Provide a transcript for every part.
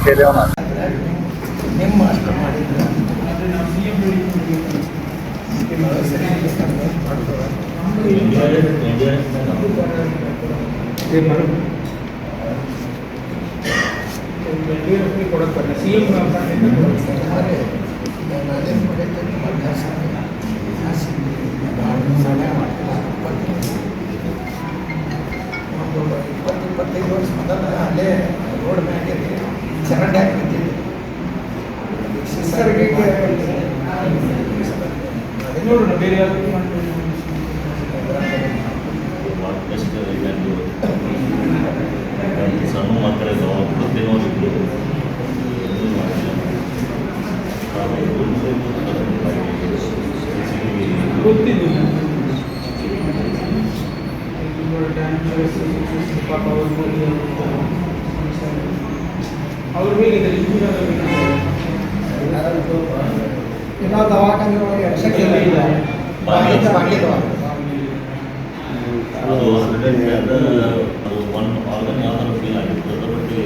ಕೇಳ್ಯಾವ ನಿಮ್ಮ ಅಷ್ಟು ಮಾಡಿದ್ರೆ ಇಪ್ಪತ್ತೈದು ವರ್ಷ ಮೊದಲ ಅಲ್ಲೇ ರೋಡ್ ಮ್ಯಾಗೆ ಚರಂಡಿ ಹಾಕಿದ್ದೀವಿ ಸಿಸ್ಟರ್ಗೆ ನೋಡೋಣ ಬೇರೆ ಯಾವುದು ಸಣ್ಣ ಮಕ್ಕಳಿಗೆ ಪ್ರತಿಯೊಂದು ಗೊತ್ತಿದ್ದಿಲ್ಲ ಅವ್ರು ಹೇಗಿದ್ದಾರೆ ಇನ್ನೂ ದವಾಖಾನೆ ಒಳಗೆ ಅರ್ಸಕ್ಕಿಲ್ಲ ಅದು ಒಂದು ಆರ್ಗನ್ ಯಾವ ಥರ ಫೀಲ್ ಆಗಿತ್ತು ಅದರ ಬಗ್ಗೆ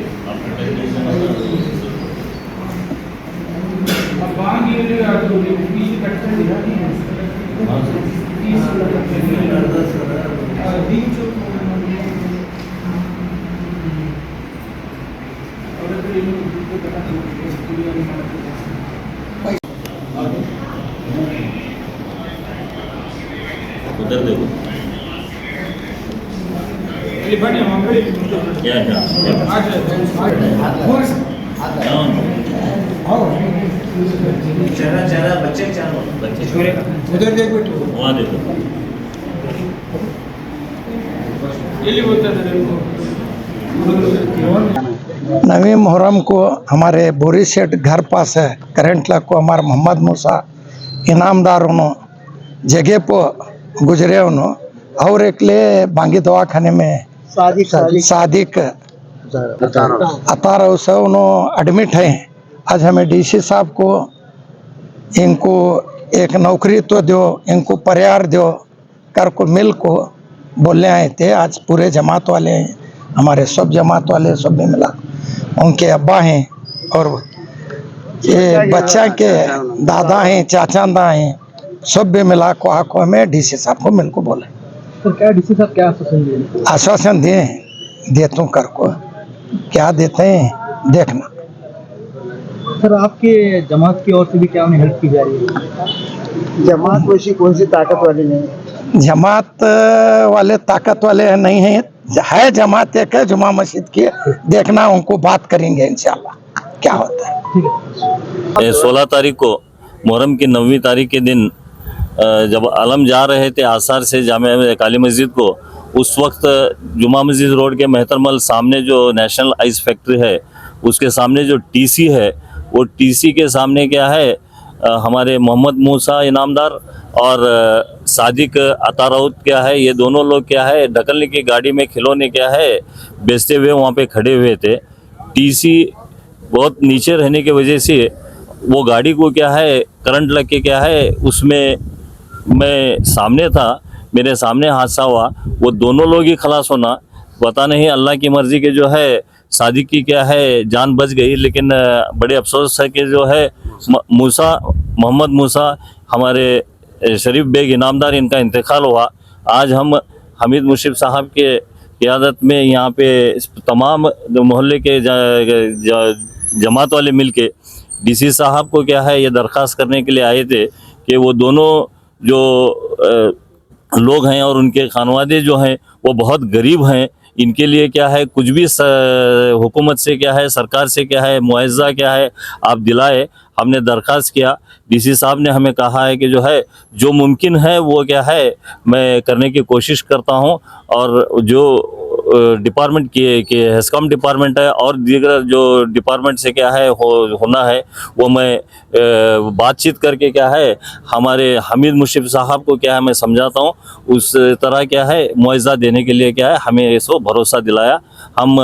ಬಾಗಿಯಲ್ಲಿ ಅದು ಫೀಸ್ ಕಟ್ಕೊಂಡಿಲ್ಲ उधर देखो ಇಲ್ಲಿ ಬನ್ನಿ ಮಕ್ಕಳಿ क्या क्या चेहरा चेहरा बच्चे बच्चे उधर देखो वहाँ देखो ಎಲ್ಲಿ ಹೋಗ್ತಾ ಇದ್ದಾರೆ नवी मुहर्रम को हमारे बोरी सेठ घर पास है करंट लाख को हमारे मोहम्मद मूसा इनामदार उन्हों जगह पर गुजरे उन्हों और एक ले बांगी दवाखाने में सादिक अतार से उन्हों एडमिट हैं। आज हमें डीसी साहब को इनको एक नौकरी तो दो, इनको परिवार दो कर को मिल को बोलने आए थे। आज पूरे जमात वाले हैं, हमारे सब जमात वाले सब भी मिला, उनके अब्बा हैं और ये बच्चा के दादा हैं, चाचा हैं, सब भी मिला को आको हमें डीसी साहब को मिल को बोले। तो क्या डीसी साहब क्या आश्वासन दिए? आश्वासन दिए देता हूँ कर को, क्या देते हैं देखना। सर आपके जमात की ओर से भी क्या उन्हें हेल्प की जा रही है? जमात वैसी कौन सी ताकत वाली नहीं है? जमात वाले ताकत वाले नहीं हैं, है जमात एक है जुमा मस्जिद की, देखना उनको बात करेंगे इंशाल्लाह क्या होता है। 16 तारीख को मुहर्रम की 9वीं तारीख के दिन जब आलम जा रहे थे आसार से जामे काली मस्जिद को, उस वक्त जुमा मस्जिद रोड के मेहतरमल सामने जो नेशनल आइस फैक्ट्री है उसके सामने जो टीसी है, वो टीसी के सामने क्या है हमारे मोहम्मद मूसा इनामदार और सादिक अताराउत क्या है, ये दोनों लोग क्या है ढकलने की गाड़ी में खिलौने क्या है बेचते हुए वहाँ पे खड़े हुए थे। टीसी बहुत नीचे रहने की वजह से वो गाड़ी को क्या है करंट लग के क्या है, उसमें मैं सामने था, मेरे सामने हादसा हुआ, वो दोनों लोग ही खलास होना, पता नहीं अल्लाह की मर्जी के जो है सादिक की क्या है जान बच गई, लेकिन बड़े अफसोस है कि जो है मूसा मोहम्मद मूसा हमारे शरीफ बेग इनामदार इनका इंतकाल हुआ। आज हम हमीद मुशीफ साहब के क़ियादत में यहाँ पे तमाम मोहल्ले के जमात वाले मिल के डीसी साहब को क्या है ये दरख्वास्त करने के लिए आए थे कि वो दोनों जो लोग हैं और उनके खानवादे जो हैं वो बहुत गरीब हैं, इनके लिए क्या है कुछ भी हुकूमत से क्या है सरकार से क्या है मुआवजा क्या है आप दिलाए। हमने दरख्वास्त किया, डीसी साहब ने हमें कहा है कि जो है जो मुमकिन है वो क्या है मैं करने की कोशिश करता हूँ, और जो डिपार्टमेंट के हेस्कॉम डिपार्टमेंट है और दीगर जो डिपार्टमेंट से क्या है होना है वो मैं बातचीत करके क्या है हमारे हमीद मुशीफ साहब को क्या है मैं समझाता हूँ, उस तरह क्या है मुआवजा देने के लिए क्या है हमें इसको भरोसा दिलाया। हम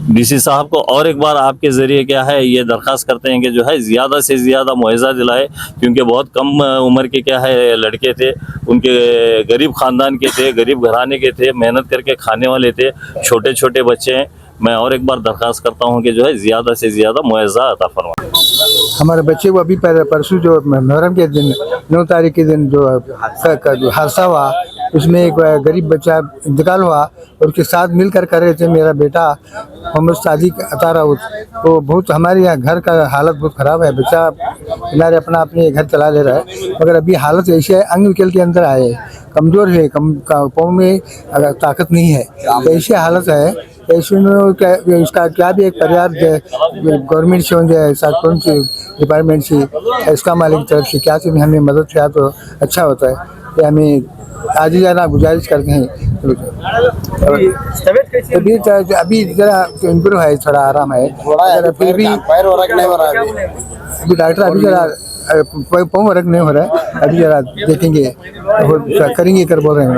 डीसी साहब को और एक बार आपके ज़रिए क्या है ये दरख्वास्त करते हैं कि जो है ज़्यादा से ज़्यादा मुआवजा दिलाए, क्योंकि बहुत कम उम्र के क्या है लड़के थे, उनके गरीब ख़ानदान के थे, गरीब घराने के थे, मेहनत करके खाने वाले थे, छोटे छोटे बच्चे हैं, मैं और एक बार दरख्वास्त करता हूँ कि जो है ज़्यादा से ज़्यादा मुआवजा अता फरमाएं। हमारे बच्चे को अभी परसों जो मुहर्रम के दिन 9 तारीख के दिन जो हादसा हुआ, उसमें एक गरीब बच्चा इंतकाल हुआ और उसके साथ मिलकर कर रहे थे मेरा बेटा मोहम्मद सादिक अतारा। तो बहुत हमारे यहाँ घर का हालत बहुत ख़राब है, बच्चा किनारे अपने घर चला ले रहा है, मगर अभी हालत ऐसी है, अंग विकल के अंदर आए, कमज़ोर है, पाँव में ताकत नहीं है, ऐसी हालत है। ऐसे में इसका क्या भी एक पर्याप्त गवर्नमेंट से ऐसा कौन सी डिपार्टमेंट से इसका मालिक की तरफ से क्या से हमें मदद किया तो अच्छा होता है। कि हमें आज ही ज़रा गुजारिश करते हैं। अभी ज़रा इम्प्रूव है, थोड़ा आराम है, फिर भी अभी डॉक्टर अभी ज़रा पाँव वर्क नहीं हो रहा है, अभी ज़रा देखेंगे करेंगे कर बोल रहे हैं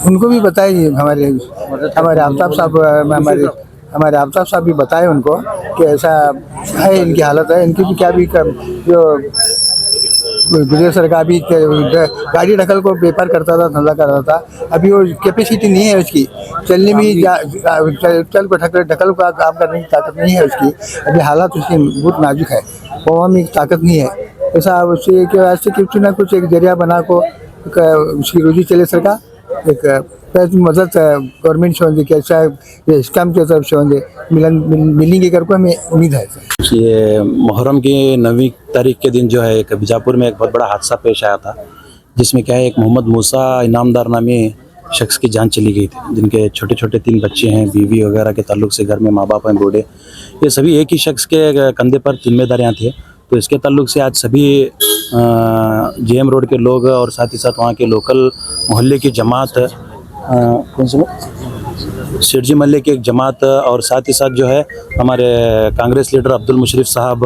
उनको भी बताइए। हमारे आफ्ताब साहब हमारे आफ्ताब साहब भी बताए उनको कि ऐसा है, इनकी हालत है, इनकी भी क्या भी जो गुजर सरकार भी गाड़ी ढकल को व्यापार करता था, धंधा करता था, अभी वो कैपेसिटी नहीं है उसकी, चलने में चल को ढकल का काम करने की ताकत नहीं है उसकी, अभी हालात उसकी बहुत नाजुक है, पाँव में ताकत नहीं है। ऐसा उससे कुछ ना कुछ एक जरिया बना को उसकी रोजी चले सरकार एक मदद गवर्नमेंट से होंगे, कैसा स्कैम की तरफ से होंगे मिलेंगे कर को हमें उम्मीद है। ये मुहर्रम की 9वीं तारीख के दिन जो है एक बीजापुर में एक बहुत बड़ा हादसा पेश आया था, जिसमें क्या है एक मोहम्मद मूसा इनामदार नामी शख्स की जान चली गई थी, जिनके छोटे छोटे 3 बच्चे हैं, बीवी वगैरह के ताल्लुक से घर में माँ बाप हैं बूढ़े, ये सभी एक ही शख्स के कंधे पर जिम्मेदारियाँ थी। तो इसके ताल्लुक से आज सभी जेएम रोड के लोग और साथ ही साथ वहाँ के लोकल मोहल्ले की जमात, कौन से सिरजी मल्ले की एक जमात, और साथ ही साथ जो है हमारे कांग्रेस लीडर अब्दुल मुशर्रफ साहब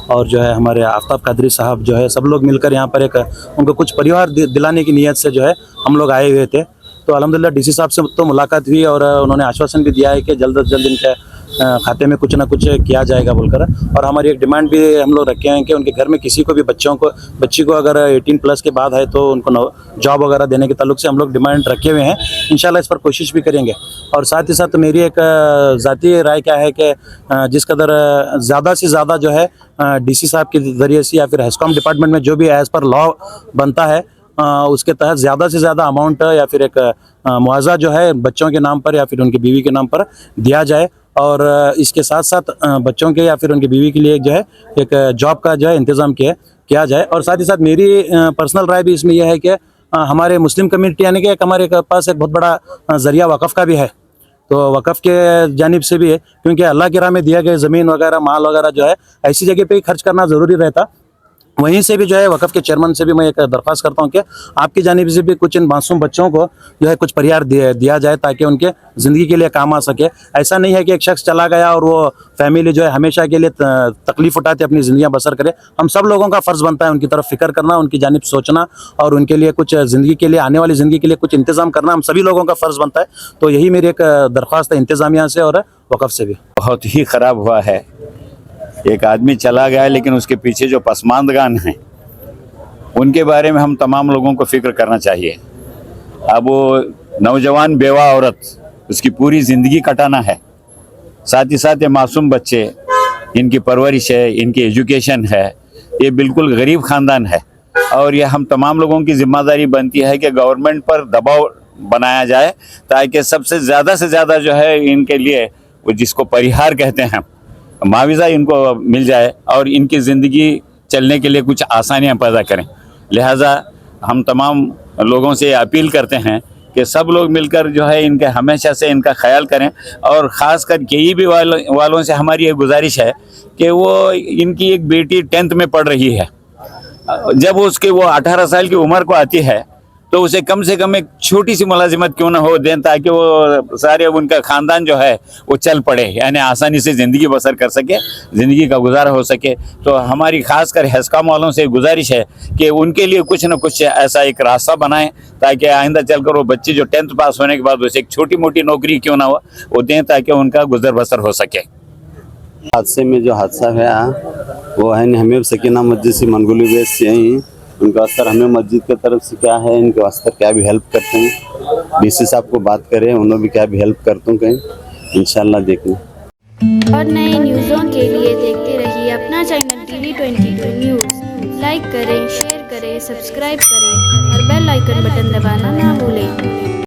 और जो है हमारे आफ्ताब कादरी साहब, जो है सब लोग मिलकर यहाँ पर एक उनको कुछ परिवार दिलाने की नीयत से जो है हम लोग आए हुए थे। तो अल्हम्दुलिल्लाह डीसी साहब से तो मुलाकात हुई और उन्होंने आश्वासन भी दिया है कि जल्द से जल्द इनके खाते में कुछ ना कुछ किया जाएगा बोलकर। और हमारी एक डिमांड भी हम लोग रखे हैं कि उनके घर में किसी को भी बच्ची को अगर 18+ के बाद है तो उनको जॉब वगैरह देने के ताल्लुक से हम लोग डिमांड रखे हुए हैं। इंशाल्लाह इस पर कोशिश भी करेंगे। और साथ ही साथ मेरी एक ज़ाती राय क्या है कि जिस कदर ज़्यादा से ज़्यादा जो है डीसी साहब के ज़रिए से या फिर हेस्कॉम डिपार्टमेंट में जो भी एज़ पर लॉ बनता है उसके तहत ज़्यादा से ज़्यादा अमाउंट या फिर एक मुआवजा जो है बच्चों के नाम पर या फिर उनकी बीवी के नाम पर दिया जाए। और इसके साथ साथ बच्चों के या फिर उनकी बीवी के लिए जो है एक जॉब का जो है इंतज़ाम किया जाए। और साथ ही साथ मेरी पर्सनल राय भी इसमें यह है कि हमारे मुस्लिम कम्युनिटी यानी कि हमारे पास एक बहुत बड़ा ज़रिया वक़फ़ का भी है, तो वक़फ़ के जानिब से भी है, क्योंकि अल्लाह की राह में दिया गया ज़मीन वगैरह माल वगैरह जो है ऐसी जगह पे ही खर्च करना ज़रूरी रहता। वहीं से भी जो है वक़फ़ के चेयरमैन से भी मैं एक दरख्वास्त करता हूँ कि आपकी जानिब से भी कुछ इन मासूम बच्चों को जो है कुछ परिहार दिया जाए ताकि उनके ज़िंदगी के लिए काम आ सके। ऐसा नहीं है कि एक शख्स चला गया और वो फैमिली जो है हमेशा के लिए तकलीफ़ उठाते अपनी ज़िंदगियाँ बसर करे। हम सब लोगों का फ़र्ज़ बनता है उनकी तरफ फ़िक्र करना, उनकी जानिब सोचना और उनके लिए कुछ ज़िंदगी के लिए आने वाली ज़िंदगी के लिए कुछ इंतज़ाम करना हम सभी लोगों का फ़र्ज़ बनता है। तो यही मेरी एक दरख्वास्त है इंतज़ामिया से और वक़फ़ से भी। बहुत ही ख़राब हुआ है, एक आदमी चला गया लेकिन उसके पीछे जो पसमानदगान हैं उनके बारे में हम तमाम लोगों को फिक्र करना चाहिए। अब वो नौजवान बेवा औरत उसकी पूरी ज़िंदगी कटाना है, साथ ही साथ ये मासूम बच्चे, इनकी परवरिश है, इनकी एजुकेशन है, ये बिल्कुल गरीब ख़ानदान है। और ये हम तमाम लोगों की ज़िम्मेदारी बनती है कि गवर्नमेंट पर दबाव बनाया जाए ताकि सबसे ज़्यादा से ज़्यादा जो है इनके लिए वो जिसको परिहार कहते हैं मुआवजा इनको मिल जाए और इनकी ज़िंदगी चलने के लिए कुछ आसानियाँ पैदा करें। लिहाजा हम तमाम लोगों से अपील करते हैं कि सब लोग मिलकर जो है इनके हमेशा से इनका ख्याल करें। और ख़ास कर KEB वालों से हमारी ये गुजारिश है कि वो इनकी एक बेटी 10th में पढ़ रही है, जब उसके वो 18 साल की उम्र को आती है तो उसे कम से कम एक छोटी सी मुलाजिमत क्यों ना हो दें ताकि वो सारे उनका ख़ानदान जो है वो चल पड़े, यानी आसानी से ज़िंदगी बसर कर सके, ज़िंदगी का गुजारा हो सके। तो हमारी ख़ास कर हेस्कॉम वालों से गुजारिश है कि उनके लिए कुछ न कुछ ऐसा एक रास्ता बनाएं ताकि आइंदा चलकर वो बच्चे जो 10th पास होने के बाद उसे एक छोटी मोटी नौकरी क्यों ना हो वो दें ताकि उनका गुजर बसर हो सके। हादसे में जो हादसा हुआ वो है हमें सकीना मस्जिद से मनगुली बेस से ही उनका अस्तर हमें मस्जिद की तरफ से क्या है इनके अस्तर क्या भी हेल्प करते हैं। डीसी साहब को बात करें, उन्होंने भी क्या भी हेल्प करता हूँ कहीं इंशाल्लाह देखना। और नए न्यूज़ों के लिए देखते रहिए अपना चैनल TV22 न्यूज़। लाइक करें, शेयर करें, सब्सक्राइब करें और बेल आइकन बटन दबाना ना भूलें।